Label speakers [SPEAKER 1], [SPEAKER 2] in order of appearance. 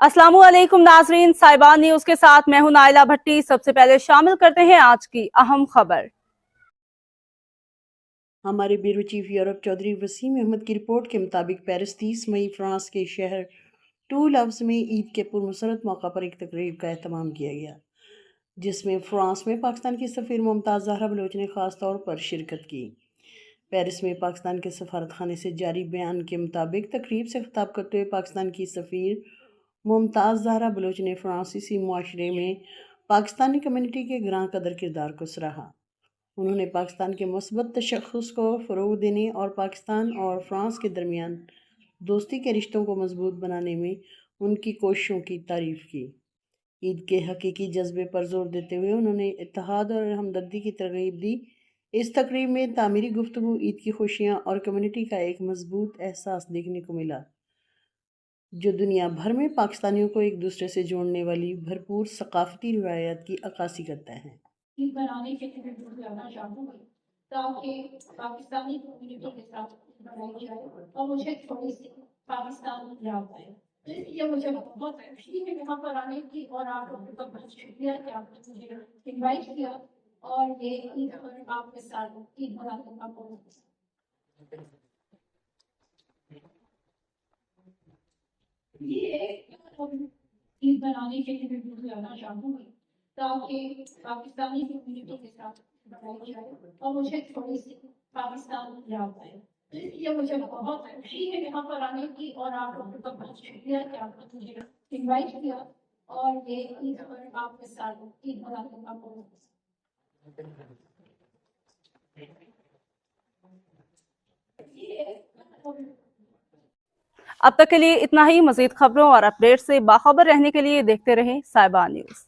[SPEAKER 1] अस्सलाम वालेकुम नाजरीन, साहिबान न्यूज के साथ मैं हूं नाइला भट्टी। सबसे पहले शामिल करते हैं आज की अहम खबर।
[SPEAKER 2] हमारे bureau chief Europe Chaudhry Waseem Ahmad की रिपोर्ट के मुताबिक पेरिस 30 मई फ्रांस के शहर टूलव्स में ईद के पुरमसरत मौका पर एक तकरीब का एहतमाम किया गया, जिसमें फ्रांस में पाकिस्तान की सफ़ीर मुमताज़ ज़हरा बलोच ने ख़ास तौर पर शिरकत की। पेरिस में पाकिस्तान के सफारत खाने से जारी बयान के मुताबिक तकरीब से खिताब करते हुए पाकिस्तान की सफ़ीर मुमताज़ ज़हरा बलोच ने फ्रांसीसी मुआशरे में पाकिस्तानी कम्युनिटी के ग्रां कदर किरदार को सराहा। उन्होंने पाकिस्तान के मुस्बत तशख़्ख़ुस को फ़रोग़ देने और पाकिस्तान और फ्रांस के दरमियान दोस्ती के रिश्तों को मज़बूत बनाने में उनकी कोशिशों की तारीफ़ की। ईद के हकीकी जज्बे पर ज़ोर देते हुए उन्होंने इत्तेहाद और हमदर्दी की तरग़ीब दी। इस तकरीब में तामीरी गुफ्तगू, ईद की खुशियाँ और कम्युनिटी का एक मज़बूत एहसास देखने को मिला, जो दुनिया भर में पाकिस्तानियों को एक दूसरे से जोड़ने वाली भरपूर सकाफ़ती रिवायात की अक्कासी करता है।
[SPEAKER 3] ईद बनाने के लिए जुड़ जाना चाहूँगी ताकि पाकिस्तानी कम्युनिटी के साथ बनाई जाए और मुझे थोड़ी सी पाकिस्तान याद आए। इसलिए मुझे बहुत खुशी है यहाँ पर आने की और आप लोगों का बहुत शुक्रिया कि आपने मुझे इनवाइट किया और ये ईद पर आपके साथ ईद मनाने का मौका। ईद बनाने के लिए जुड़ जाना चाहूँगी ताकि पाकिस्तानी कम्युनिटी के साथ बनाई जाए और मुझे थोड़ी सी पाकिस्तान याद आए। इसलिए मुझे बहुत खुशी है यहाँ पर आने की और आप लोगों का बहुत शुक्रिया कि आपने मुझे इनवाइट किया और ये ईद पर आपके साथ ईद मनाने का मौका।
[SPEAKER 1] अब तक के लिए इतना ही। मजीद खबरों और अपडेट से बाखबर रहने के लिए देखते रहें साहिबान न्यूज।